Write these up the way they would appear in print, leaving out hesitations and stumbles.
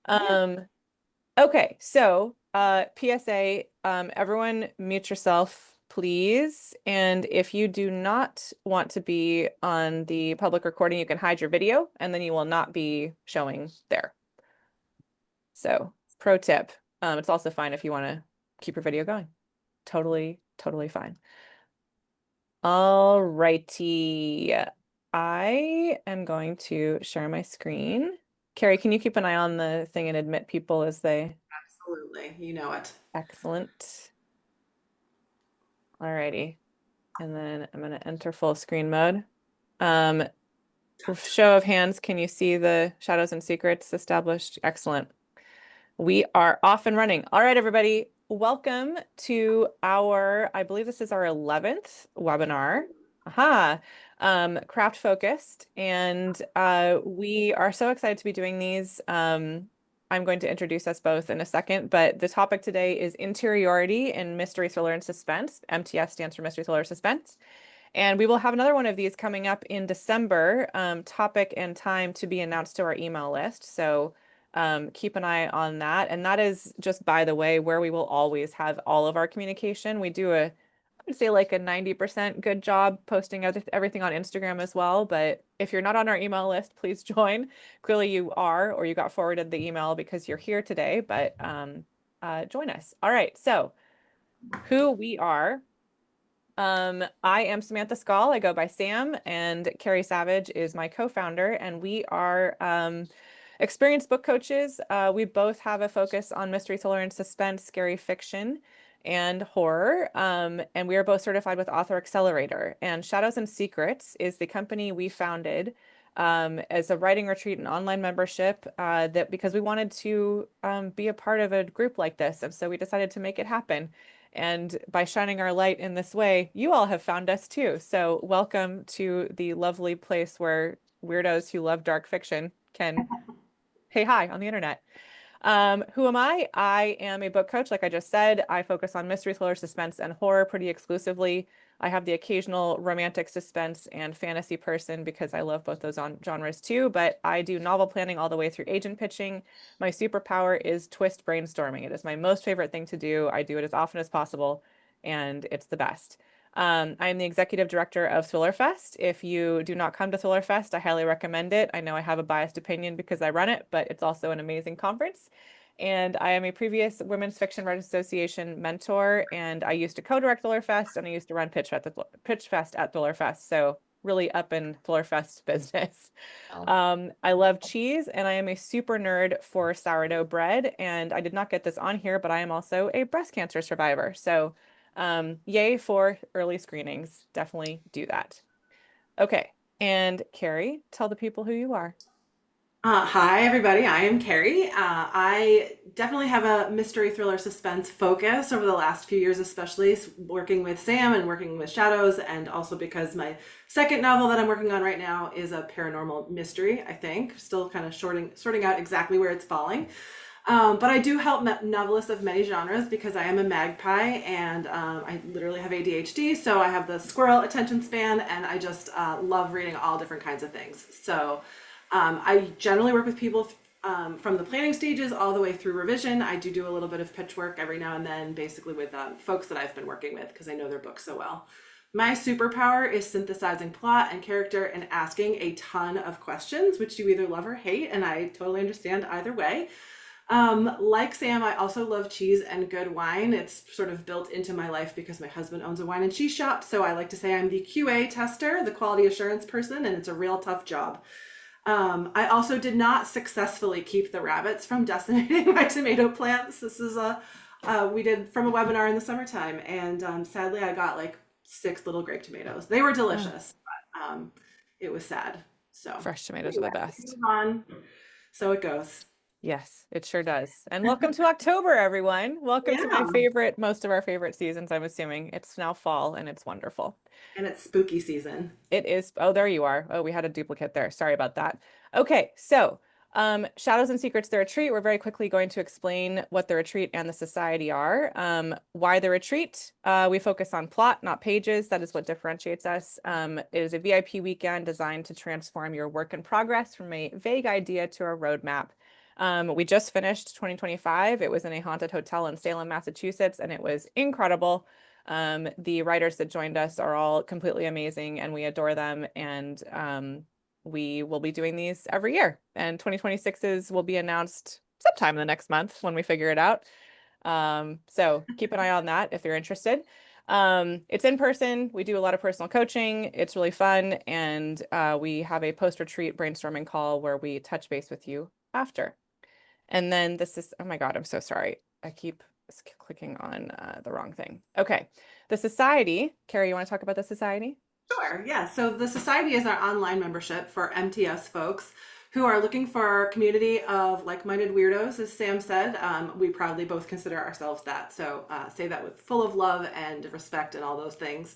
Yeah. Okay, so PSA, everyone mute yourself, please. And if you do not want to be on the public recording, you can hide your video and then you will not be showing there. So, pro tip. It's also fine if you want to keep your video going. Totally, totally fine. All righty. I am going to share my screen. Carrie, can you keep an eye on the thing and admit people as they Absolutely. You know it. excellent. All righty. And then I'm going to enter full screen mode. Um, Show of hands, can you see the shadows and secrets established? Excellent. We are off and running. All right, everybody. Welcome to I believe this is our 11th webinar. Aha. Craft focused. And we are so excited to be doing these. I'm going to introduce us both in a second, but the topic today is interiority in mystery thriller and suspense. MTS stands for mystery thriller suspense. And we will have another one of these coming up in December, topic and time to be announced to our email list. So keep an eye on that. And that is just, by the way, where we will always have all of our communication. We do I would say like a 90% good job posting everything on Instagram as well. But if you're not on our email list, please join. Clearly you are, or you got forwarded the email because you're here today, but join us. All right. So who we are. I am Samantha Skal. I go by Sam, and Kerry Savage is my co-founder, and we are experienced book coaches. We both have a focus on mystery thriller and suspense, scary fiction, and horror. And we are both certified with Author Accelerator. And Shadows and Secrets is the company we founded as a writing retreat and online membership that because we wanted to be a part of a group like this. And so we decided to make it happen. And by shining our light in this way, you all have found us too. So welcome to the lovely place where weirdos who love dark fiction can hey hi on the internet. Who am I? I am a book coach, like I just said. I focus on mystery, thriller, suspense, and horror pretty exclusively. I have the occasional romantic suspense and fantasy person because I love both those genres too, but I do novel planning all the way through agent pitching. My superpower is twist brainstorming. It is my most favorite thing to do. I do it as often as possible, and it's the best. I am the executive director of Thriller Fest. If you do not come to Thriller Fest, I highly recommend it. I know I have a biased opinion because I run it, but it's also an amazing conference. And I am a previous Women's Fiction Writers Association mentor, and I used to co-direct Thriller Fest, and I used to run Pitch Fest at Thriller Fest. So really up in Thriller Fest business. Oh. I love cheese, and I am a super nerd for sourdough bread. And I did not get this on here, but I am also a breast cancer survivor. So yay for early screenings. Definitely do that. Okay. And Carrie, tell the people who you are. Hi, everybody. I am Kerry. I definitely have a mystery thriller suspense focus over the last few years, especially working with Sam and working with Shadows, and also because my second novel that I'm working on right now is a paranormal mystery, I think. Still kind of sorting out exactly where it's falling. But I do help novelists of many genres because I am a magpie and I literally have ADHD. So I have the squirrel attention span and I just love reading all different kinds of things. So I generally work with people from the planning stages all the way through revision. I do a little bit of pitch work every now and then, basically with folks that I've been working with because I know their books so well. My superpower is synthesizing plot and character and asking a ton of questions, which you either love or hate, and I totally understand either way. Like Sam, I also love cheese and good wine. It's sort of built into my life because my husband owns a wine and cheese shop. So I like to say I'm the QA tester, the quality assurance person, and it's a real tough job. I also did not successfully keep the rabbits from decimating my tomato plants. This is we did from a webinar in the summertime, and sadly, I got like 6 little grape tomatoes. They were Oh, delicious, but it was sad. So fresh tomatoes are the anyway, we best. move on. So it goes. Yes, it sure does. And welcome to October, everyone. Welcome to my Yeah, favorite, most of our favorite seasons, I'm assuming. It's now fall and it's wonderful. and it's spooky season. It is. Oh, there you are. Oh, we had a duplicate there. Sorry about that. Okay, so Shadows and Secrets, the retreat. We're very quickly going to explain what the retreat and the society are. Why the retreat? We focus on plot, not pages. That is what differentiates us. It is a VIP weekend designed to transform your work in progress from a vague idea to a roadmap. We just finished 2025. It was in a haunted hotel in Salem, Massachusetts, and it was incredible. The writers that joined us are all completely amazing, and we adore them. And we will be doing these every year. And 2026's will be announced sometime in the next month when we figure it out. So keep an eye on that if you're interested. It's in person. We do a lot of personal coaching. It's really fun. And we have a post-retreat brainstorming call where we touch base with you after. And then this is, oh my God, I'm so sorry. I keep clicking on the wrong thing. Okay. The society, Kerry, you want to talk about the society? Sure, yeah. So the Society is our online membership for MTS folks who are looking for a community of like-minded weirdos, as Sam said. We proudly both consider ourselves that. So say that with full of love and respect and all those things.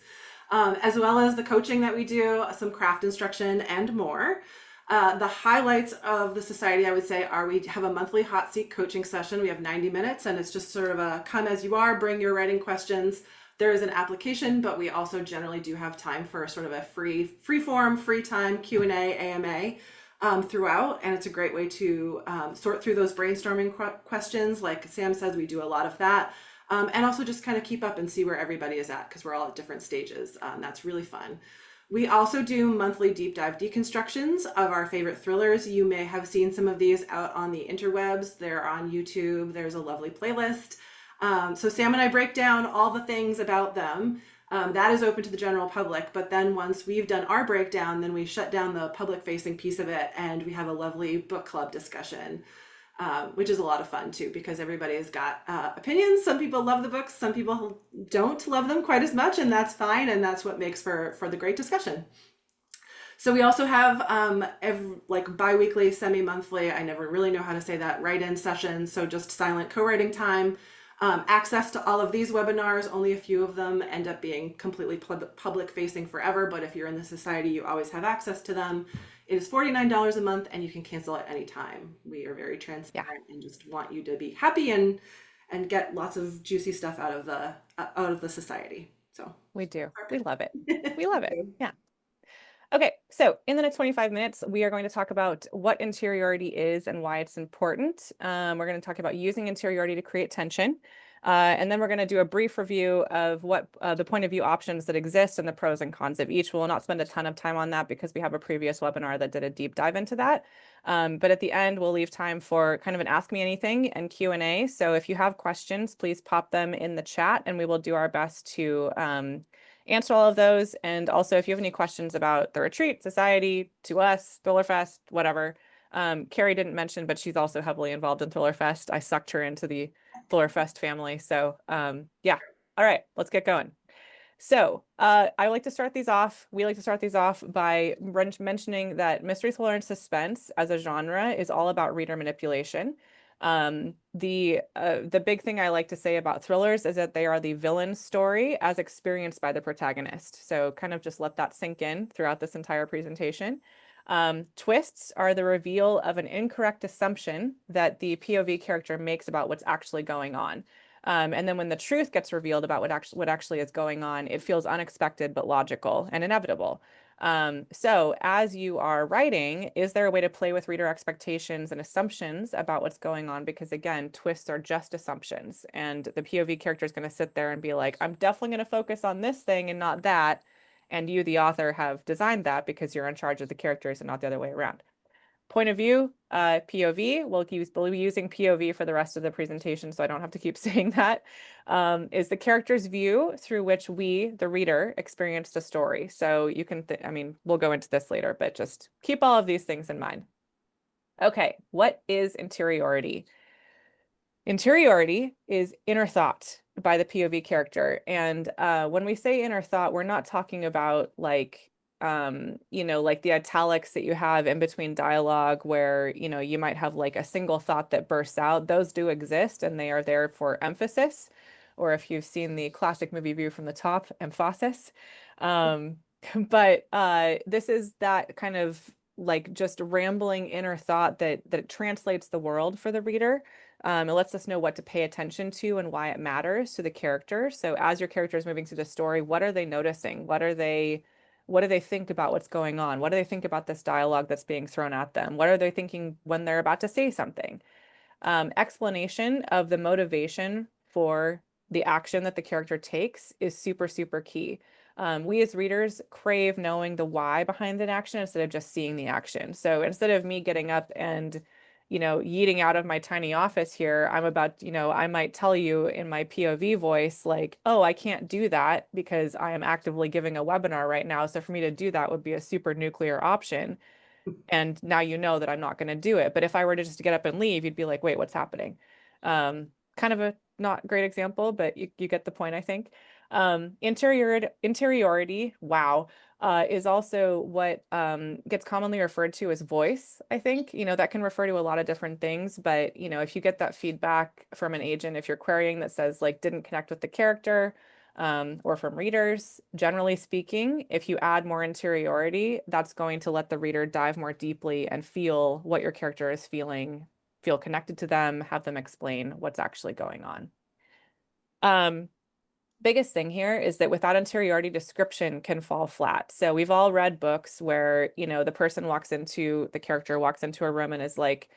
As well as the coaching that we do, some craft instruction and more. The highlights of the Society, I would say, are we have a monthly hot seat coaching session. We have 90 minutes and it's just sort of a come as you are, bring your writing questions. There is an application, but we also generally do have time for sort of a free form, free time Q&A, AMA throughout. And it's a great way to sort through those brainstorming questions. Like Sam says, we do a lot of that. And also just kind of keep up and see where everybody is at because we're all at different stages. That's really fun. We also do monthly deep dive deconstructions of our favorite thrillers. You may have seen some of these out on the interwebs. They're on YouTube. There's a lovely playlist. So Sam and I break down all the things about them. That is open to the general public. But then once we've done our breakdown, then we shut down the public facing piece of it and we have a lovely book club discussion, which is a lot of fun too, because everybody has got opinions. Some people love the books, some people don't love them quite as much, and that's fine. And that's what makes for the great discussion. So we also have like bi-weekly, semi-monthly, I never really know how to say that, write-in sessions. So just silent co-writing time. Access to all of these webinars, only a few of them end up being completely public facing forever, but if you're in the Society, you always have access to them. It is $49 a month and you can cancel at any time. We are very transparent and just want you to be happy and get lots of juicy stuff out of the Society. So we do. We love it. We love it. Yeah. Okay, so in the next 25 minutes, we are going to talk about what interiority is and why it's important. We're going to talk about using interiority to create tension. And then we're going to do a brief review of what the point of view options that exist and the pros and cons of each. We'll not spend a ton of time on that because we have a previous webinar that did a deep dive into that. But at the end, we'll leave time for kind of an Ask Me Anything and Q&A. So if you have questions, please pop them in the chat and we will do our best to answer all of those. And also, if you have any questions about the retreat, Society, to us, Thrillerfest, whatever. Kerry didn't mention, but she's also heavily involved in Thrillerfest. I sucked her into the Thrillerfest family. So yeah. All right, let's get going. So I like to start these off. We like to start these off by mentioning that mystery thriller and suspense as a genre is all about reader manipulation. The big thing I like to say about thrillers is that they are the villain's story as experienced by the protagonist. So kind of just let that sink in throughout this entire presentation. Twists are the reveal of an incorrect assumption that the POV character makes about what's actually going on. And then when the truth gets revealed about what actually is going on, it feels unexpected but logical and inevitable. So as you are writing, is there a way to play with reader expectations and assumptions about what's going on? Because again, twists are just assumptions, and the POV character is going to sit there and be like, I'm definitely going to focus on this thing and not that. And you, the author, have designed that because you're in charge of the characters and not the other way around. Point of view, POV, we'll be using POV for the rest of the presentation, so I don't have to keep saying that, is the character's view through which we, the reader, experience the story. So you can, I mean, we'll go into this later, but just keep all of these things in mind. Okay, what is interiority? Interiority is inner thought by the POV character. And when we say inner thought, we're not talking about like, like the italics that you have in between dialogue where, you might have like a single thought that bursts out. Those do exist and they are there for emphasis. Or if you've seen the classic movie View from the Top, emphasis. But this is that kind of like just rambling inner thought that translates the world for the reader. It lets us know what to pay attention to and why it matters to the character. So as your character is moving through the story, what are they noticing? What do they think about what's going on? What do they think about this dialogue that's being thrown at them? What are they thinking when they're about to say something? Explanation of the motivation for the action that the character takes is super, super key. We as readers crave knowing the why behind an action instead of just seeing the action. So instead of me getting up and, yeeting out of my tiny office here, I might tell you in my POV voice, like, oh, I can't do that because I am actively giving a webinar right now. So for me to do that would be a super nuclear option. And now you know that I'm not going to do it. But if I were to just get up and leave, you'd be like, wait, what's happening? Kind of a not great example, but you get the point, I think. Interiority, wow, is also what gets commonly referred to as voice, I think. That can refer to a lot of different things, but if you get that feedback from an agent, if you're querying that says like didn't connect with the character, or from readers, generally speaking, if you add more interiority, that's going to let the reader dive more deeply and feel what your character is feeling, feel connected to them, have them explain what's actually going on. Biggest thing here is that without interiority, description can fall flat. So we've all read books where, the character walks into a room and is like,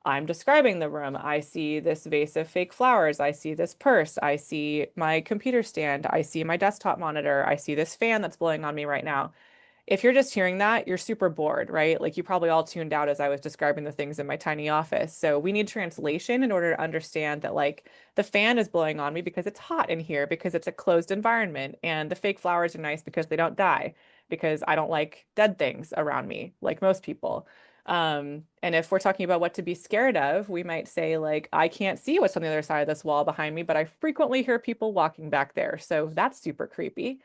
I'm describing the room. I see this vase of fake flowers. I see this purse. I see my computer stand. I see my desktop monitor. I see this fan that's blowing on me right now. If you're just hearing that, you're super bored, right? Like you probably all tuned out as I was describing the things in my tiny office. So we need translation in order to understand that like the fan is blowing on me because it's hot in here, because it's a closed environment. And the fake flowers are nice because they don't die, because I don't like dead things around me, like most people. And if we're talking about what to be scared of, we might say like, I can't see what's on the other side of this wall behind me, but I frequently hear people walking back there. So that's super creepy.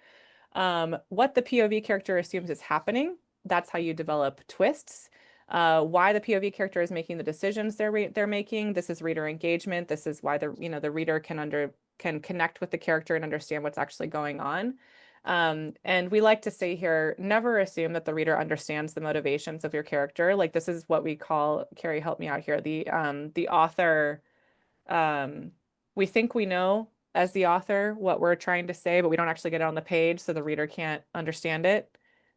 What the POV character assumes is happening, that's how you develop twists. Why the POV character is making the decisions they're making. This is reader engagement. This is why the reader can connect with the character and understand what's actually going on. And we like to say here, never assume that the reader understands the motivations of your character. Like this is what we call, Kerry, help me out here. The author, we think we know as the author what we're trying to say, but we don't actually get it on the page, so the reader can't understand it.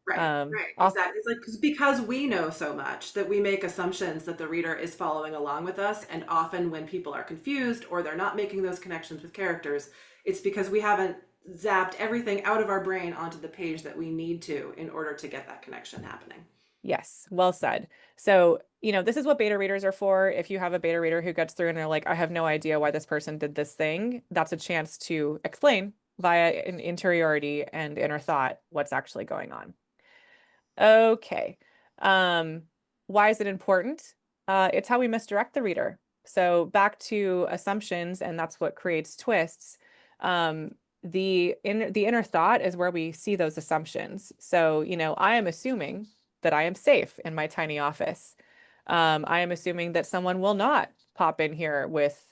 Right, right, exactly. It's like because we know so much that we make assumptions that the reader is following along with us. And often when people are confused or they're not making those connections with characters, it's because we haven't zapped everything out of our brain onto the page that we need to in order to get that connection happening. Yes, well said. So, this is what beta readers are for. If you have a beta reader who gets through and they're like, I have no idea why this person did this thing, that's a chance to explain via an interiority and inner thought what's actually going on. Okay. Why is it important? It's how we misdirect the reader. So back to assumptions, and that's what creates twists. The inner thought is where we see those assumptions. So, I am assuming that I am safe in my tiny office. I am assuming that someone will not pop in here with,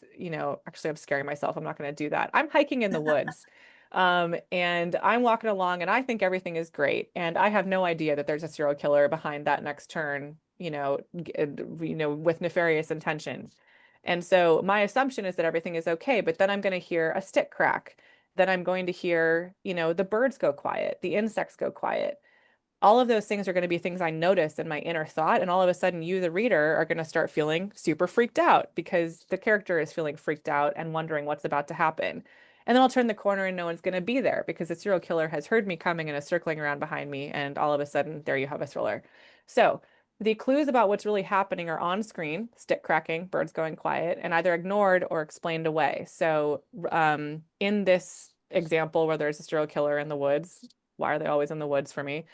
actually, I'm scaring myself. I'm not going to do that. I'm hiking in the woods. And I'm walking along and I think everything is great. And I have no idea that there's a serial killer behind that next turn, with nefarious intentions. And so my assumption is that everything is okay, but then I'm going to hear a stick crack. Then I'm going to hear, the birds go quiet, the insects go quiet. All of those things are going to be things I notice in my inner thought. And all of a sudden, you, the reader, are going to start feeling super freaked out because the character is feeling freaked out and wondering what's about to happen. And then I'll turn the corner and no one's going to be there because the serial killer has heard me coming and is circling around behind me. And all of a sudden, there you have a thriller. So the clues about what's really happening are on screen, stick cracking, birds going quiet, and either ignored or explained away. So in this example where there's a serial killer in the woods, why are they always in the woods for me?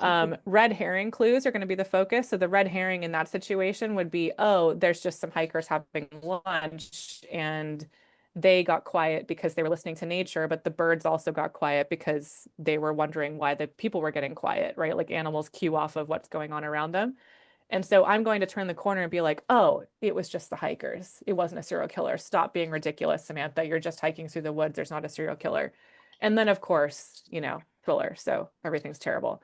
Red herring clues are going to be the focus. So the red herring in that situation would be, oh, there's just some hikers having lunch and they got quiet because they were listening to nature, but the birds also got quiet because they were wondering why the people were getting quiet, right? Like animals cue off of what's going on around them. And so I'm going to turn the corner and be like, oh, it was just the hikers. It wasn't a serial killer. Stop being ridiculous, Samantha. You're just hiking through the woods. There's not a serial killer. And then, of course, thriller. So everything's terrible.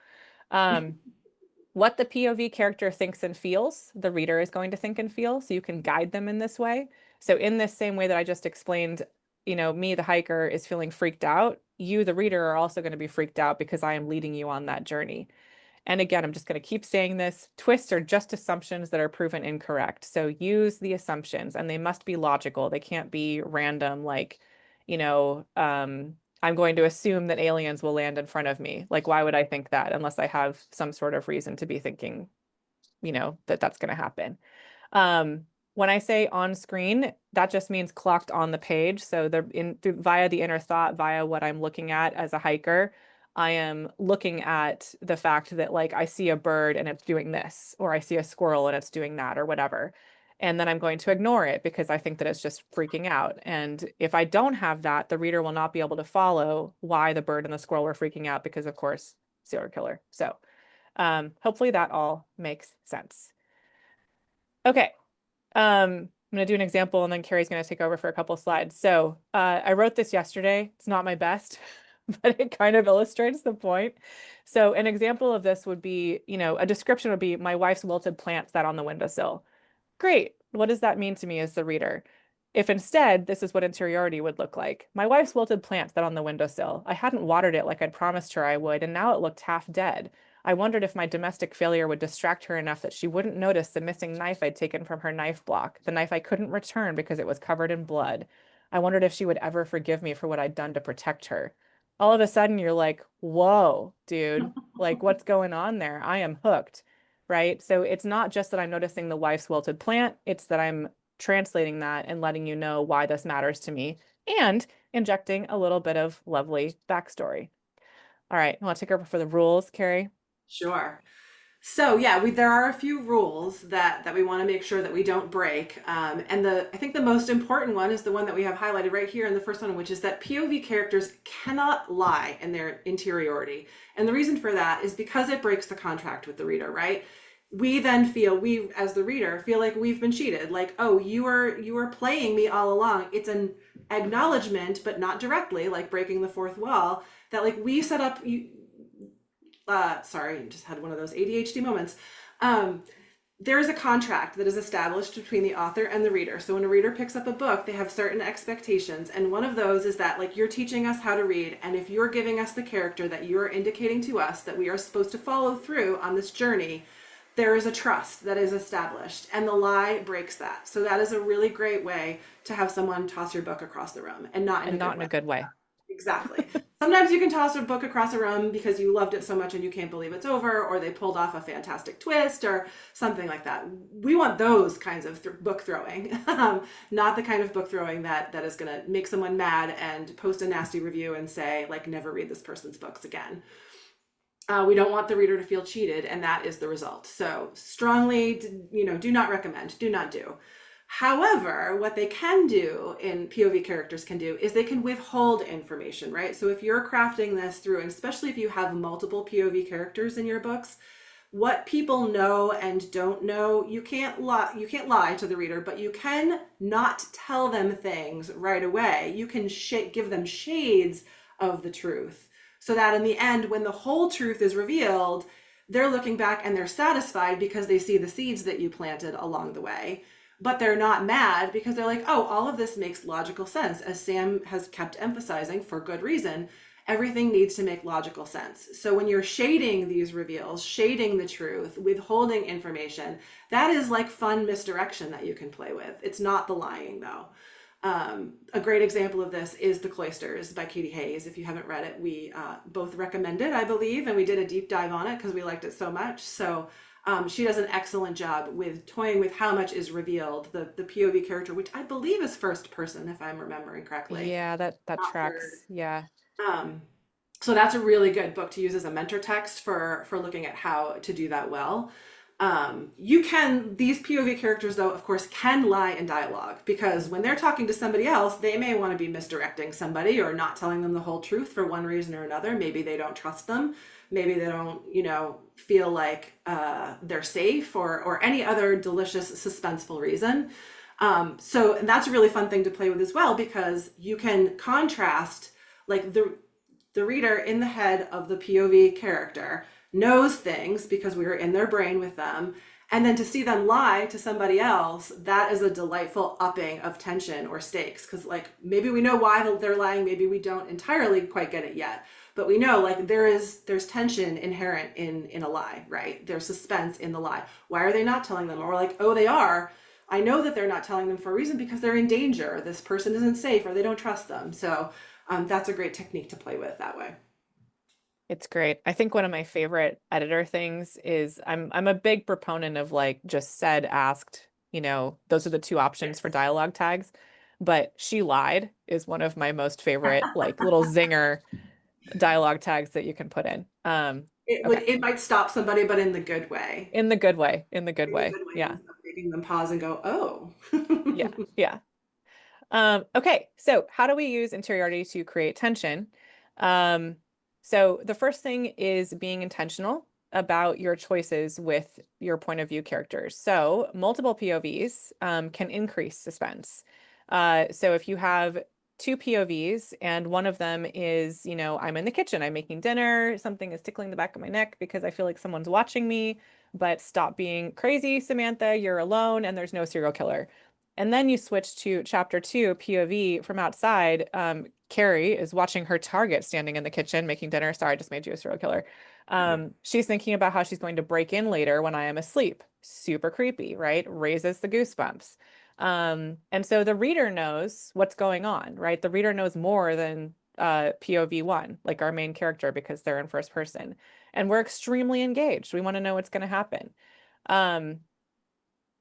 What the POV character thinks and feels, the reader is going to think and feel, so you can guide them in this way. So in this same way that I just explained, me, the hiker, is feeling freaked out, you, the reader, are also going to be freaked out because I am leading you on that journey. And again, I'm just going to keep saying this. Twists are just assumptions that are proven incorrect. So use the assumptions, and they must be logical. They can't be random, like, I'm going to assume that aliens will land in front of me. Like, why would I think that unless I have some sort of reason to be thinking, that that's going to happen? When I say on screen, that just means clocked on the page. So via the inner thought, via what I'm looking at as a hiker, I am looking at the fact that like I see a bird and it's doing this, or I see a squirrel and it's doing that, or whatever. And then I'm going to ignore it because I think that it's just freaking out. And if I don't have that, the reader will not be able to follow why the bird and the squirrel were freaking out because, of course, serial killer. So hopefully that all makes sense. Okay. I'm going to do an example and then Kerry's going to take over for a couple slides. So I wrote this yesterday. It's not my best, but it kind of illustrates the point. So an example of this would be, a description would be my wife's wilted plant sat on the windowsill. Great. What does that mean to me as the reader? If instead, this is what interiority would look like. My wife's wilted plant sat on the windowsill. I hadn't watered it like I'd promised her I would, and now it looked half dead. I wondered if my domestic failure would distract her enough that she wouldn't notice the missing knife I'd taken from her knife block, the knife I couldn't return because it was covered in blood. I wondered if she would ever forgive me for what I'd done to protect her. All of a sudden, you're like, whoa, dude, like what's going on there? I am hooked, right? So it's not just that I'm noticing the wife's wilted plant, it's that I'm translating that and letting you know why this matters to me and injecting a little bit of lovely backstory. All right, I want to take over for the rules, Kerry. Sure. So yeah, there are a few rules that we want to make sure that we don't break. And I think the most important one is the one that we have highlighted right here in the first one, which is that POV characters cannot lie in their interiority. And the reason for that is because it breaks the contract with the reader, right? We then we as the reader feel like we've been cheated. Like, oh, you were playing me all along. It's an acknowledgement, but not directly, like breaking the fourth wall, that like we set up you. Sorry, just had one of those ADHD moments. There is a contract that is established between the author and the reader. So when a reader picks up a book, they have certain expectations. And one of those is that like you're teaching us how to read. And if you're giving us the character that you're indicating to us that we are supposed to follow through on this journey, there is a trust that is established, and the lie breaks that. So that is a really great way to have someone toss your book across the room and not in a good way. Exactly. Sometimes you can toss a book across a room because you loved it so much and you can't believe it's over, or they pulled off a fantastic twist or something like that. We want those kinds of book throwing, not the kind of book throwing that is going to make someone mad and post a nasty review and say, like, never read this person's books again. We don't want the reader to feel cheated, and that is the result. So strongly, do not recommend, do not do. However, what they can do in POV characters can do is they can withhold information, right? So if you're crafting this through, and especially if you have multiple POV characters in your books, what people know and don't know, you can't lie to the reader, but you can not tell them things right away. You can give them shades of the truth, so that in the end, when the whole truth is revealed, they're looking back and they're satisfied because they see the seeds that you planted along the way. But they're not mad because they're like, oh, all of this makes logical sense. As Sam has kept emphasizing for good reason, everything needs to make logical sense. So when you're shading these reveals, shading the truth, withholding information, that is like fun misdirection that you can play with. It's not the lying though. A great example of this is The Cloisters by Katie Hayes. If you haven't read it, we both recommend it, I believe, and we did a deep dive on it because we liked it so much. So she does an excellent job with toying with how much is revealed. The POV character, which I believe is first person, if I'm remembering correctly. Yeah, that tracks. Yeah. So that's a really good book to use as a mentor text for looking at how to do that well. These POV characters though, of course, can lie in dialogue, because when they're talking to somebody else, they may want to be misdirecting somebody or not telling them the whole truth for one reason or another. Maybe they don't trust them. Maybe they don't, feel like they're safe or any other delicious, suspenseful reason. And that's a really fun thing to play with as well, because you can contrast like the reader in the head of the POV character knows things because we were in their brain with them. And then to see them lie to somebody else, that is a delightful upping of tension or stakes. Because, like, maybe we know why they're lying, maybe we don't entirely quite get it yet. But we know, like, there's tension inherent in a lie, right? There's suspense in the lie. Why are they not telling them? Or, like, oh, they are. I know that they're not telling them for a reason because they're in danger. This person isn't safe or they don't trust them. So that's a great technique to play with that way. It's great. I think one of my favorite editor things is I'm a big proponent of like just said, asked, those are the two options for Yes. dialogue tags. But she lied is one of my most favorite like little zinger dialogue tags that you can put in. Okay. It might stop somebody, but in the good way. In the good way. In the good In the way. good way, Yeah. instead of making them pause and go, oh. Yeah. Yeah. Okay, so how do we use interiority to create tension? Um, so the first thing is being intentional about your choices with your point of view characters. So multiple POVs can increase suspense. So if you have two POVs and one of them is, I'm in the kitchen, I'm making dinner, something is tickling the back of my neck because I feel like someone's watching me, but stop being crazy, Samantha, you're alone and there's no serial killer. And then you switch to chapter 2, POV from outside. Kerry is watching her target standing in the kitchen making dinner. Sorry, I just made you a serial killer. She's thinking about how she's going to break in later when I am asleep. Super creepy, right? Raises the goosebumps. And so the reader knows what's going on, right? The reader knows more than POV one, like our main character, because they're in first person. And we're extremely engaged. We want to know what's going to happen. Um,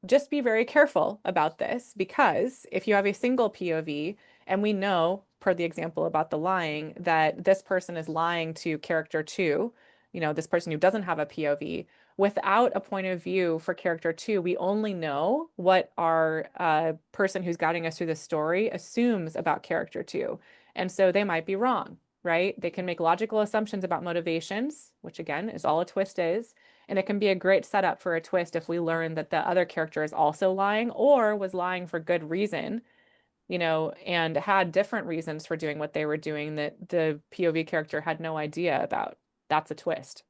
just be very careful about this because if you have a single POV and we know, per the example about the lying, that this person is lying to character two, this person who doesn't have a POV, without a point of view for character two, we only know what our person who's guiding us through the story assumes about character two. And so they might be wrong, right? They can make logical assumptions about motivations, which again is all a twist is. And it can be a great setup for a twist if we learn that the other character is also lying or was lying for good reason, and had different reasons for doing what they were doing that the POV character had no idea about. That's a twist.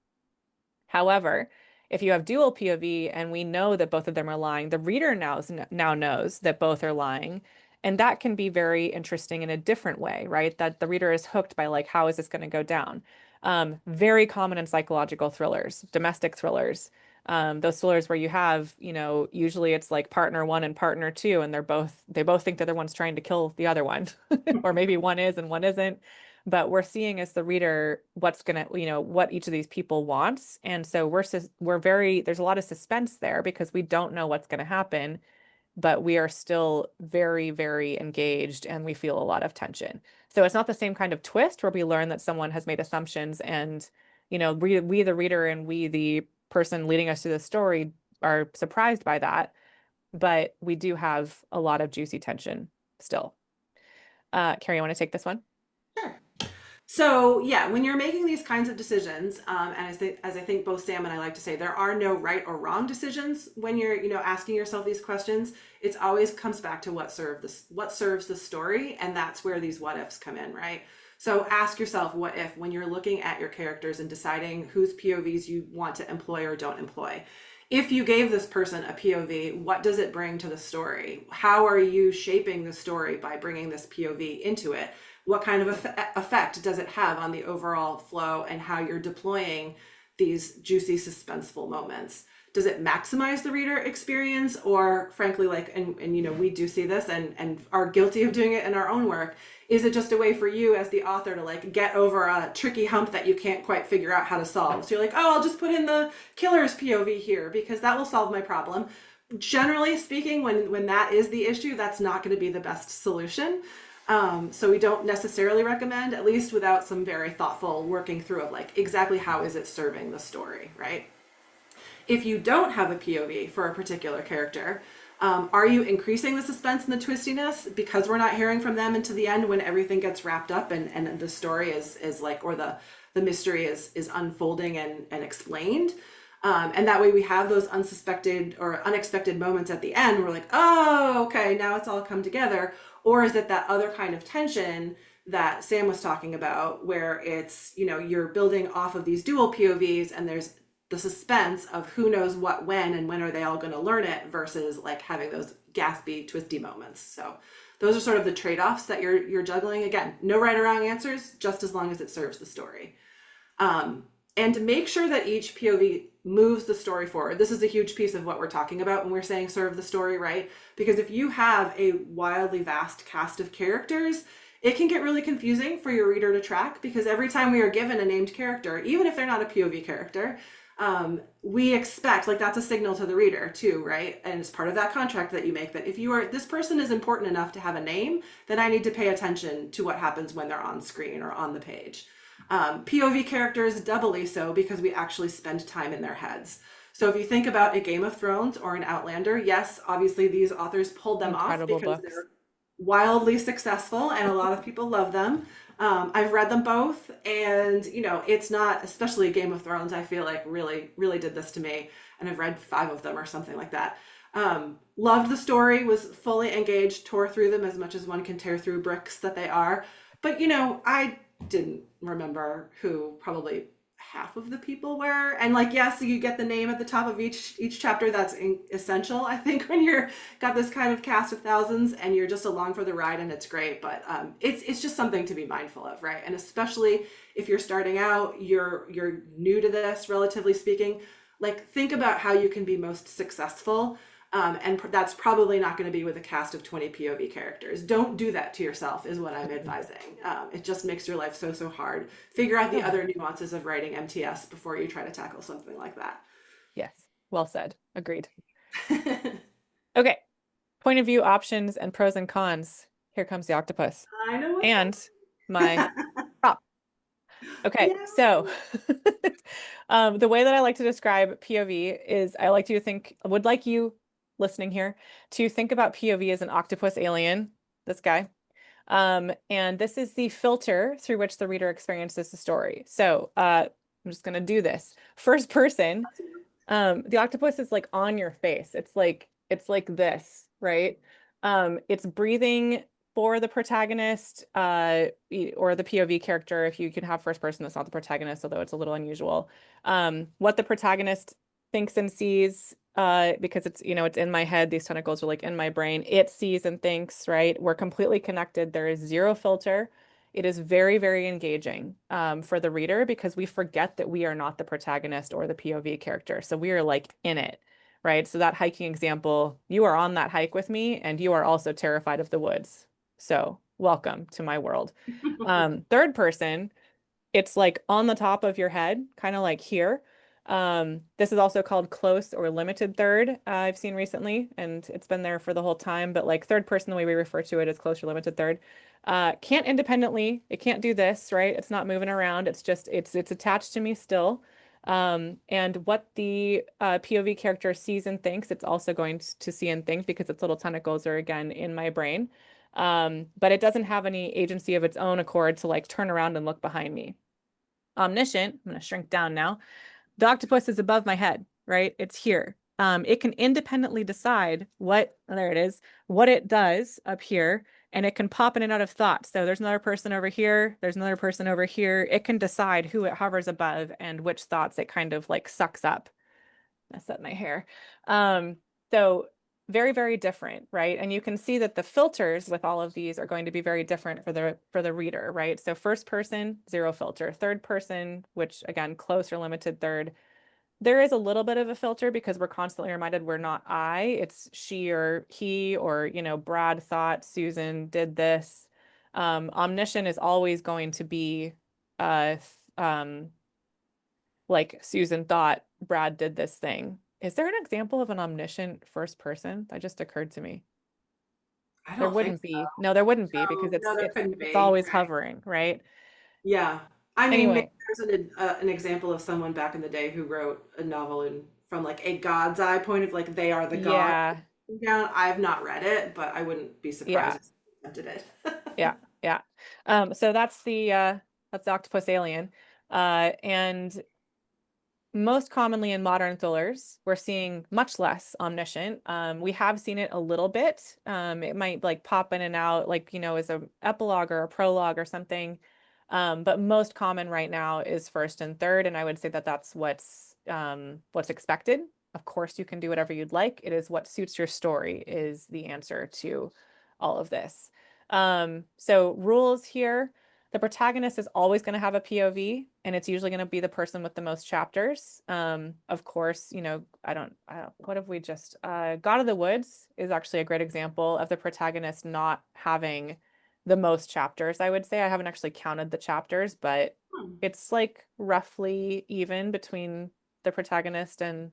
However, if you have dual POV and we know that both of them are lying, the reader now knows that both are lying. And that can be very interesting in a different way, right? That the reader is hooked by like, how is this going to go down? Very common in psychological thrillers, domestic thrillers, those thrillers where you have, usually it's like partner one and partner two, and they both think the other one's trying to kill the other one, or maybe one is and one isn't. But we're seeing as the reader what's gonna, what each of these people wants, and so there's a lot of suspense there because we don't know what's gonna happen, but we are still very, very engaged and we feel a lot of tension. So it's not the same kind of twist where we learn that someone has made assumptions and, we the reader and we the person leading us through the story are surprised by that, but we do have a lot of juicy tension still. Kerry, you want to take this one? Sure. So yeah, when you're making these kinds of decisions, and as I think both Sam and I like to say, there are no right or wrong decisions when you're, asking yourself these questions. It's always comes back to what serves the story, and that's where these what ifs come in, right? So ask yourself, what if, when you're looking at your characters and deciding whose POVs you want to employ or don't employ. If you gave this person a POV, what does it bring to the story? How are you shaping the story by bringing this POV into it? What kind of effect does it have on the overall flow and how you're deploying these juicy, suspenseful moments? Does it maximize the reader experience, or frankly, like, and we do see this and are guilty of doing it in our own work, is it just a way for you as the author to like get over a tricky hump that you can't quite figure out how to solve? So you're like, oh, I'll just put in the killer's POV here because that will solve my problem. Generally speaking, when that is the issue, that's not going to be the best solution. So we don't necessarily recommend, at least without some very thoughtful working through of like exactly how is it serving the story, right? If you don't have a POV for a particular character, are you increasing the suspense and the twistiness because we're not hearing from them into the end when everything gets wrapped up and the story is like, or the mystery is unfolding and explained? And that way we have those unsuspected or unexpected moments at the end where we're like, oh, okay, now it's all come together. Or is it that other kind of tension that Sam was talking about where it's, you're building off of these dual POVs and there's the suspense of who knows what when and when are they all going to learn it versus like having those gaspy, twisty moments. So those are sort of the trade-offs that you're juggling. Again, no right or wrong answers, just as long as it serves the story. And to make sure that each POV moves the story forward. This is a huge piece of what we're talking about when we're saying serve the story, right? Because if you have a wildly vast cast of characters, it can get really confusing for your reader to track because every time we are given a named character, even if they're not a POV character, we expect, like, that's a signal to the reader too, right? And it's part of that contract that you make that if you are, this person is important enough to have a name, then I need to pay attention to what happens when they're on screen or on the page. POV characters doubly so because we actually spend time in their heads. So if you think about a Game of Thrones or an Outlander, yes, obviously these authors pulled them off Incredible because books. they're wildly successful and a lot of people love them. I've read them both, and you know, it's not, especially Game of Thrones, I feel like really did this to me, and I've read 5 of them or something like that. Loved the story, was fully engaged, tore through them as much as one can tear through bricks that they are. But you know, I didn't remember who probably half of the people were, and like, yes, you get the name at the top of each chapter. That's essential, I think, when you're got this kind of cast of thousands and you're just along for the ride, and it's great. But it's just something to be mindful of, right? And especially if you're starting out, you're new to this, relatively speaking, like, think about how you can be most successful. And that's probably not going to be with a cast of 20 POV characters. Don't do that to yourself, is what I'm advising. It just makes your life so hard. Figure out the Yeah. other nuances of writing MTS before you try to tackle something like that. Yes. Well said. Agreed. Okay. Point of view options and pros and cons. Here comes the octopus I know what's and my prop. Okay, yeah. so the way that I like to describe POV is I like you to think, would like you listening here to think about POV as an octopus alien, this guy. And this is the filter through which the reader experiences the story. So I'm just gonna do this. First person, the octopus is like on your face. It's like this, right? It's breathing for the protagonist, or the POV character, if you can have first person that's not the protagonist, although it's a little unusual. What the protagonist thinks and sees, because it's, you know, it's in my head, these tentacles are like in my brain. It sees and thinks, right? We're completely connected. There is zero filter. It is very engaging for the reader because we forget that we are not the protagonist or the POV character. So we are like in it, right? So that hiking example, you are on that hike with me and you are also terrified of the woods. So welcome to my world. Third person, it's like on the top of your head, kind of like here. This is also called close or limited third, I've seen recently, and it's been there for the whole time, but like third person, the way we refer to it is close or limited third. Can't independently, it can't do this, right? It's not moving around. It's just, it's attached to me still. And what the POV character sees and thinks, it's also going to see and think because its little tentacles are again in my brain. But it doesn't have any agency of its own accord to like turn around and look behind me. Omniscient, I'm going to shrink down now. The octopus is above my head, right? It's here. It can independently decide what, there it is, what it does up here, and it can pop in and out of thoughts. So there's another person over here, there's another person over here. It can decide who it hovers above and which thoughts it kind of like sucks up. Mess up my hair. So very different, right? And you can see that the filters with all of these are going to be very different for the reader, right? So first person, zero filter. Third person, which again, close or limited third, there is a little bit of a filter because we're constantly reminded we're not I, it's she or he, or, you know, Brad thought Susan did this. Omniscient is always going to be like Susan thought Brad did this thing. Is there an example of an omniscient first person? That just occurred to me. I There don't think wouldn't so. be. No, there wouldn't be because No, no, there couldn't it's be. always Right. hovering, right? Yeah. I mean, maybe Anyway, there's an example of someone back in the day who wrote a novel in from like a god's eye point of like they are the god yeah, down. I've not read it, but I wouldn't be surprised yeah, if someone attempted it. yeah, yeah. So that's the octopus alien. And most commonly in modern thrillers, we're seeing much less omniscient. We have seen it a little bit. It might like pop in and out, like, you know, as a epilogue or a prologue or something. But most common right now is first and third, and I would say that that's what's what's expected. Of course, you can do whatever you'd like. It is what suits your story is the answer to all of this. So rules here. The protagonist is always going to have a POV, and it's usually going to be the person with the most chapters. Of course, what have we just, God of the Woods is actually a great example of the protagonist not having the most chapters, I would say. I haven't actually counted the chapters, but it's like roughly even between the protagonist and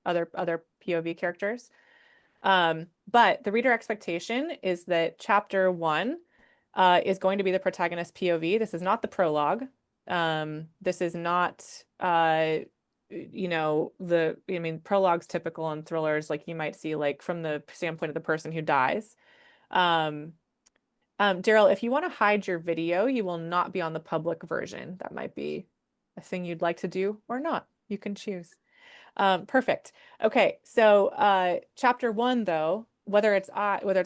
other POV characters. But the reader expectation is that chapter 1 is going to be the protagonist POV. This is not the prologue. This is not, prologue's typical in thrillers, like you might see like from the standpoint of the person who dies. Daryl, if you want to hide your video, you will not be on the public version. That might be a thing you'd like to do or not. You can choose. Perfect. Okay, so chapter 1, though, whether it's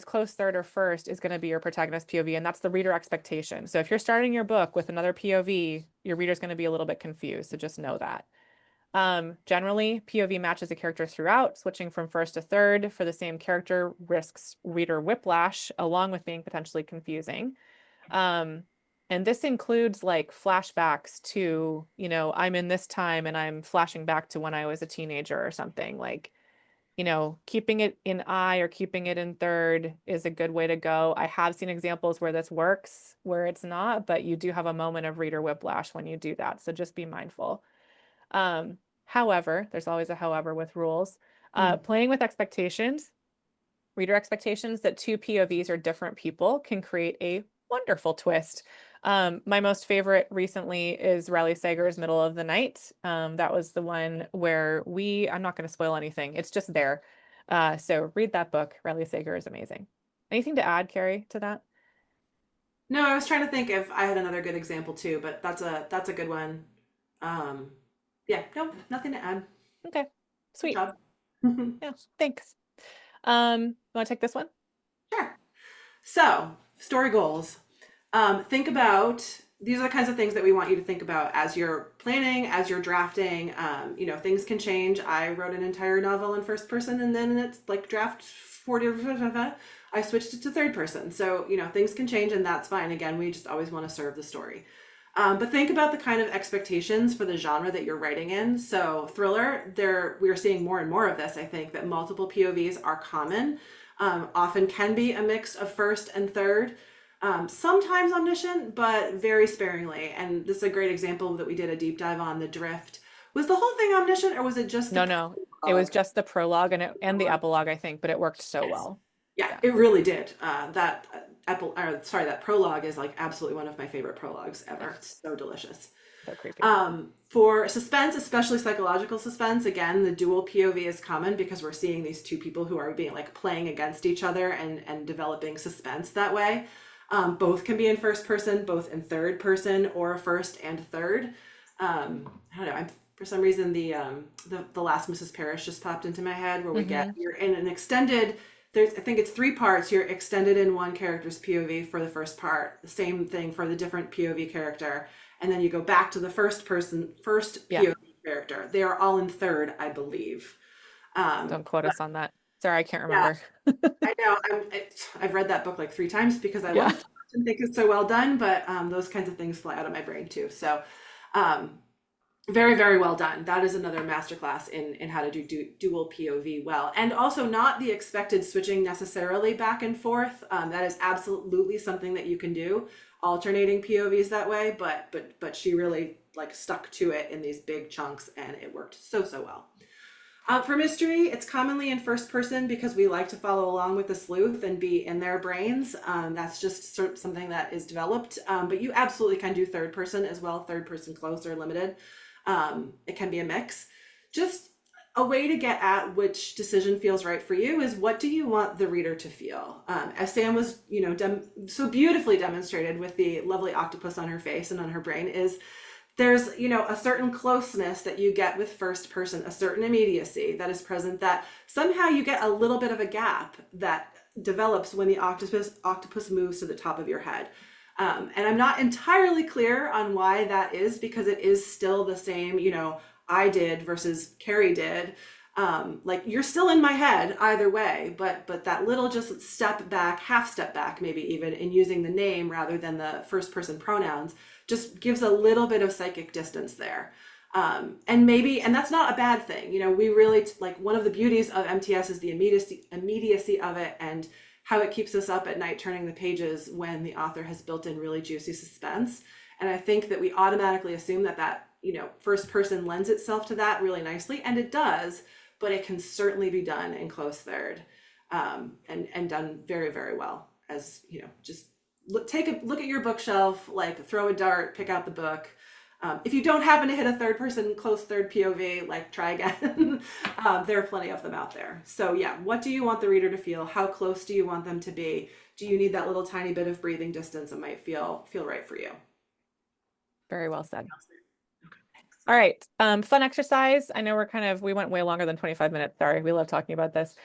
close third or first, is going to be your protagonist POV, and that's the reader expectation. So if you're starting your book with another POV, your reader's going to be a little bit confused. So just know that. Generally, POV matches a character throughout. Switching from first to third for the same character risks reader whiplash, along with being potentially confusing. And this includes like flashbacks to, I'm in this time and I'm flashing back to when I was a teenager or something. Like, keeping it in I or keeping it in third is a good way to go. I have seen examples where this works, where it's not, but you do have a moment of reader whiplash when you do that. So just be mindful. However, there's always a however with rules. Playing with expectations, reader expectations that two POVs are different people can create a wonderful twist. My most favorite recently is Riley Sager's Middle of the Night. That was the one where I'm not going to spoil anything. It's just there. So read that book. Riley Sager is amazing. Anything to add, Kerry, to that? No, I was trying to think if I had another good example too, but that's a good one. Yeah, no, nothing to add. Okay, Good sweet. job. Yeah, thanks. You want to take this one? Sure. So, story goals. Think about these are the kinds of things that we want you to think about as you're planning, as you're drafting. Things can change. I wrote an entire novel in first person, and then it's like draft 40. I switched it to third person. So, things can change, and that's fine. Again, we just always want to serve the story. But think about the kind of expectations for the genre that you're writing in. So thriller, we're seeing more and more of this. I think that multiple POVs are common, often can be a mix of first and third, sometimes omniscient, but very sparingly. And this is a great example that we did a deep dive on, The Drift. Was the whole thing omniscient, or was it just No, it was just the prologue and the epilogue, I think, but it worked so well. Yeah, it really did. That prologue is like absolutely one of my favorite prologues ever. It's so delicious. So creepy. For suspense, especially psychological suspense, again, the dual POV is common because we're seeing these two people who are being like playing against each other and developing suspense that way. Both can be in first person, both in third person, or first and third. I don't know. For some reason, the last Mrs. Parrish just popped into my head, where you're in an extended. I think it's 3 parts. You're extended in one character's POV for the first part. The same thing for the different POV character, and then you go back to the first POV character. They are all in third, I believe. Don't quote us on that. Sorry, I can't remember. I know. I've read that book like 3 times because I love it and think it's so well done. But those kinds of things fly out of my brain too. So. Very, very well done. That is another masterclass in how to do dual POV well. And also not the expected switching necessarily back and forth. That is absolutely something that you can do, alternating POVs that way, but she really like stuck to it in these big chunks, and it worked so well. For mystery, it's commonly in first person because we like to follow along with the sleuth and be in their brains. That's just something that is developed, but you absolutely can do third person as well, third person close or limited. It can be a mix. Just a way to get at which decision feels right for you is, what do you want the reader to feel? As Sam was, so beautifully demonstrated with the lovely octopus on her face and on her brain, is there's, a certain closeness that you get with first person, a certain immediacy that is present, that somehow you get a little bit of a gap that develops when the octopus moves to the top of your head. And I'm not entirely clear on why that is, because it is still the same, I did versus Kerry did, like you're still in my head either way, but that little just step back, half step back, maybe even in using the name rather than the first person pronouns, just gives a little bit of psychic distance there. And that's not a bad thing. You know, we really like one of the beauties of MTS is the immediacy of it and how it keeps us up at night turning the pages when the author has built in really juicy suspense. And I think that we automatically assume that first person lends itself to that really nicely, and it does, but it can certainly be done in close third, and done very, very well. As you know, just take a look at your bookshelf, like throw a dart, pick out the book. If you don't happen to hit a third person close third POV, like try again. There are plenty of them out there. So yeah, what do you want the reader to feel? How close do you want them to be? Do you need that little tiny bit of breathing distance that might feel right for you? Very well said. All right. Fun exercise. I know we went way longer than 25 minutes. Sorry. We love talking about this.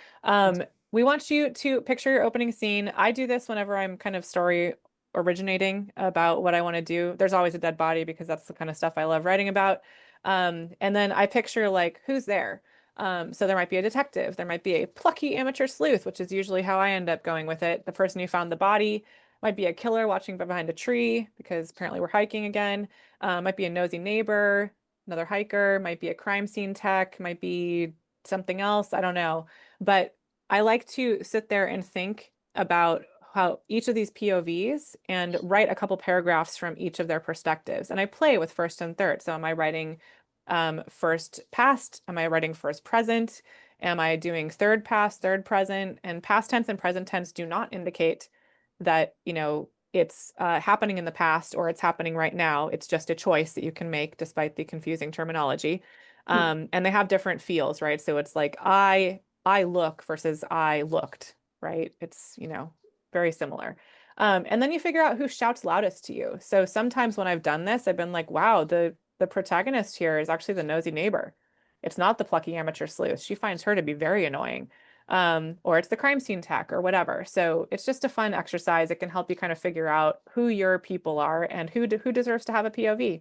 We want you to picture your opening scene. I do this whenever I'm kind of story originating about what I want to do. There's always a dead body because that's the kind of stuff I love writing about. And then I picture like who's there. So there might be a detective. There might be a plucky amateur sleuth, which is usually how I end up going with it. The person who found the body might be a killer watching behind a tree because apparently we're hiking again. Might be a nosy neighbor, another hiker, might be a crime scene tech, might be something else. I don't know. But I like to sit there and think about how each of these POVs and write a couple paragraphs from each of their perspectives. And I play with first and third. So am I writing first past? Am I writing first present? Am I doing third past, third present? And past tense and present tense do not indicate that, it's happening in the past or it's happening right now. It's just a choice that you can make despite the confusing terminology. And they have different feels, right? So it's like I look versus I looked, right? It's, very similar. And then you figure out who shouts loudest to you. So sometimes when I've done this, I've been like, wow, the protagonist here is actually the nosy neighbor. It's not the plucky amateur sleuth. She finds her to be very annoying. Or it's the crime scene tech or whatever. So it's just a fun exercise. It can help you kind of figure out who your people are and who deserves to have a POV.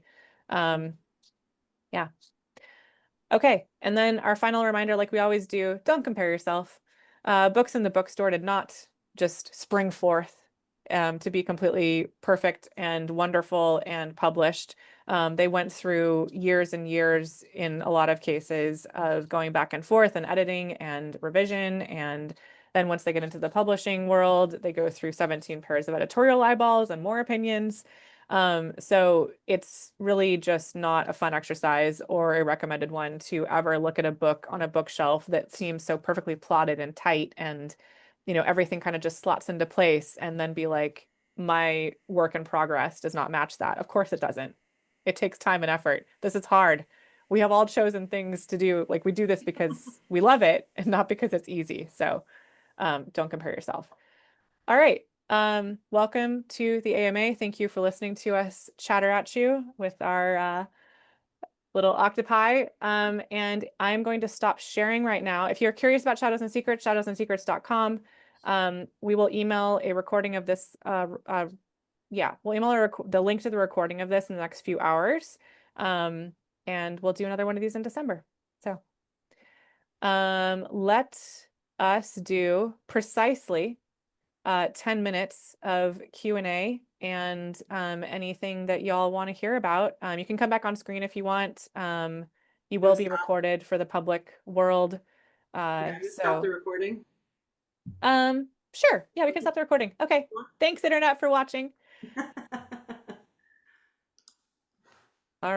Yeah. Okay. And then our final reminder, like we always do, don't compare yourself. Books in the bookstore did not just spring forth to be completely perfect and wonderful and published. They went through years and years in a lot of cases of going back and forth and editing and revision. And then once they get into the publishing world, they go through 17 pairs of editorial eyeballs and more opinions. So it's really just not a fun exercise or a recommended one to ever look at a book on a bookshelf that seems so perfectly plotted and tight and everything kind of just slots into place and then be like, my work in progress does not match that. Of course it doesn't. It takes time and effort. This is hard. We have all chosen things to do. Like we do this because we love it and not because it's easy. So don't compare yourself. All right. Welcome to the AMA. Thank you for listening to us chatter at you with our little octopi. And I'm going to stop sharing right now. If you're curious about Shadows and Secrets, shadowsandsecrets.com. We will email a recording of this. We'll email the link to the recording of this in the next few hours. And we'll do another one of these in December. So let us do precisely 10 minutes of Q&A and anything that y'all want to hear about. You can come back on screen if you want. You will be recorded for the public world. Stop the recording. Sure. Yeah, we can stop the recording. Okay. Thanks, Internet, for watching.